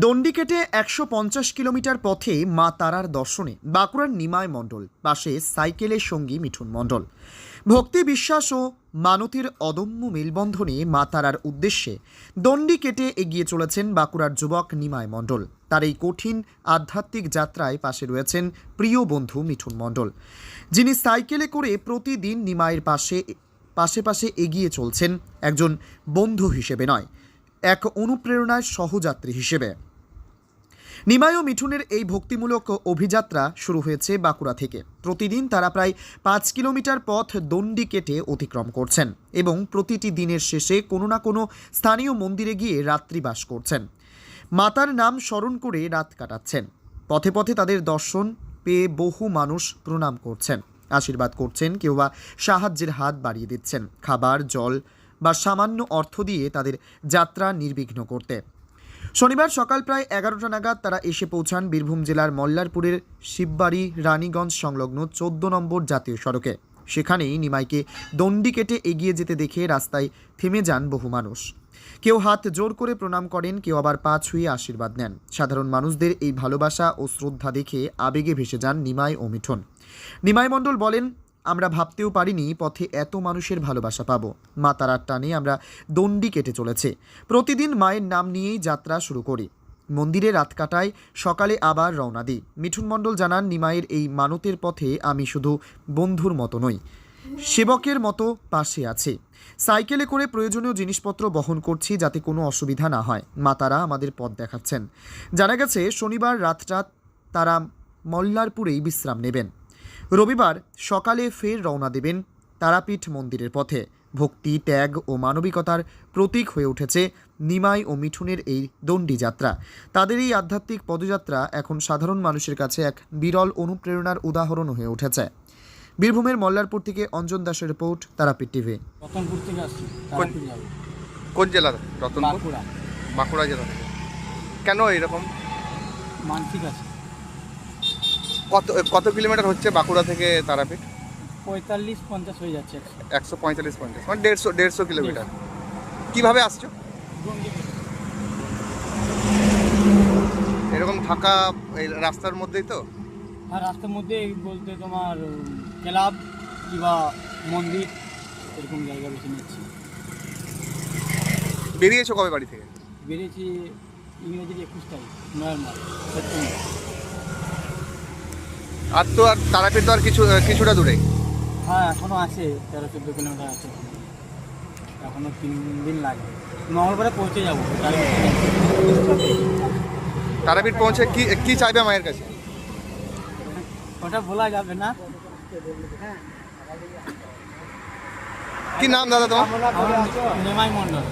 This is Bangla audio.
দণ্ডি কেটে ১৫০ কিলোমিটার পথে মা তারার দর্শনে বাঁকুড়ার নিমাই মণ্ডল, পাশে সাইকেলের সঙ্গী মিঠুন মণ্ডল। ভক্তি, বিশ্বাস ও মানতের অদম্য মেলবন্ধনে মা তারার উদ্দেশ্যে দণ্ডি কেটে এগিয়ে চলেছেন বাঁকুড়ার যুবক নিমাই মণ্ডল। তার এই কঠিন আধ্যাত্মিক যাত্রায় পাশে রয়েছেন প্রিয় বন্ধু মিঠুন মণ্ডল, যিনি সাইকেলে করে প্রতিদিন নিমাইয়ের পাশে এগিয়ে চলছেন একজন বন্ধু হিসেবে নয়, এক অনুপ্রেরণার সহযাত্রী হিসেবে। নিমাই ও মিঠুনের এই ভক্তিমূলক অভিযাত্রা শুরু হয়েছে বাঁকুড়া থেকে। প্রতিদিন তারা প্রায় ৫ কিলোমিটার পথ দণ্ডি কেটে অতিক্রম করছেন এবং প্রতিটি দিনের শেষে কোনো না কোনো স্থানীয় মন্দিরে গিয়ে রাত্রিবাস করছেন। মাতার নাম স্মরণ করে রাত কাটাচ্ছেন। পথে পথে তাদের দর্শন পেয়ে বহু মানুষ প্রণাম করছেন, আশীর্বাদ করছেন, কেউ বা সাহায্যের হাত বাড়িয়ে দিচ্ছেন খাবার, জল বা সামান্য অর্থ দিয়ে তাদের যাত্রা নির্বিঘ্ন করতে। শনিবার সকাল প্রায় ১১টা নাগাদ তারা এসে পৌঁছান বীরভূম জেলার মল্লারপুরের শিববাড়ি রানীগঞ্জ সংলগ্ন ১৪ নম্বর জাতীয় সড়কে। সেখানেই নিমাইকে দণ্ডি কেটে এগিয়ে যেতে দেখে রাস্তায় থেমে যান বহু মানুষ। কেউ হাত জোর করে প্রণাম করেন, কেউ আবার পা ছুঁয়ে আশীর্বাদ নেন। সাধারণ মানুষদের এই ভালোবাসা ও শ্রদ্ধা দেখে আবেগে ভেসে যান নিমাই ও মিঠুন। নিমাই মণ্ডল বলেন, আমরা ভাবতেও পারিনি পথে এত মানুষের ভালোবাসা পাবো। মা তারার টানে আমরা দণ্ডি কেটে চলেছে। প্রতিদিন মায়ের নাম নিয়েই যাত্রা শুরু করি। মন্দিরে রাত কাটায়, সকালে আবার রওনা দিই। মিঠুন মণ্ডল জানান, নিমাইয়ের এই মানতের পথে আমি শুধু বন্ধুর মতো নই, সেবকের মতো পাশে আছে। সাইকেলে করে প্রয়োজনীয় জিনিসপত্র বহন করছি যাতে কোনো অসুবিধা না হয়। মা তারা আমাদের পথ দেখাচ্ছেন। জানা গেছে শনিবার রাতটা তারা মল্লারপুরেই বিশ্রাম নেবেন। রবিবার সকালে ফের রওনা দেবেন তারাপীঠ মন্দিরের পথে। ভক্তি, ত্যাগ ও মানবিকতার প্রতীক হয়ে উঠেছে নিমাই ও মিঠুনের এই দণ্ডি যাত্রা। তাদের এই আধ্যাত্মিক পদযাত্রা এখন সাধারণ মানুষের কাছে এক বিরল অনুপ্রেরণার উদাহরণ হয়ে উঠেছে। বীরভূমের মল্লারপুর থেকে অঞ্জন দাসের রিপোর্ট, তারাপীঠ টিভি। রতনপুর থেকে আসছি, তারাপীঠ যাব। কোন জেলার? রতনপুর, বাঁকুড়া। বাঁকুড়া জেলা থেকে। কেন এরকম? মানসিক আছে। কত কিলোমিটার হচ্ছে বাঁকুড়া থেকে তারাপীঠ? ৪৫-৫০ হয়ে যাচ্ছে। ১৪৫-৫০, মানে ১৫০ কিলোমিটার। কিভাবে আসছো? এরকম থাকা এই রাস্তার মধ্যেই তো? আর রাস্তার মধ্যে বলতে তোমার ক্লাব কিংবা মন্দির এরকম জায়গা বেছে নিচ্ছি। বেরিয়েছো কবে বাড়ি থেকে? বেরিয়েছি ইংরেজির ২১ তারিখ, নভেম্বর, সেপ্টেম্বর। আর তো আর তারাপীঠ তো আর কিছুটা দূরে। হ্যাঁ, এখনও আছে ১৩-১৪ কিলোমিটার আছে। এখনও ৩ দিন লাগবে। মঙ্গলবারে পৌঁছে যাবো। তারাপীঠ পৌঁছে কি চাইবে মায়ের কাছে? ওটা বলা যাবে না। কি নাম দাদা তোমার? আমার নিমাই মণ্ডল।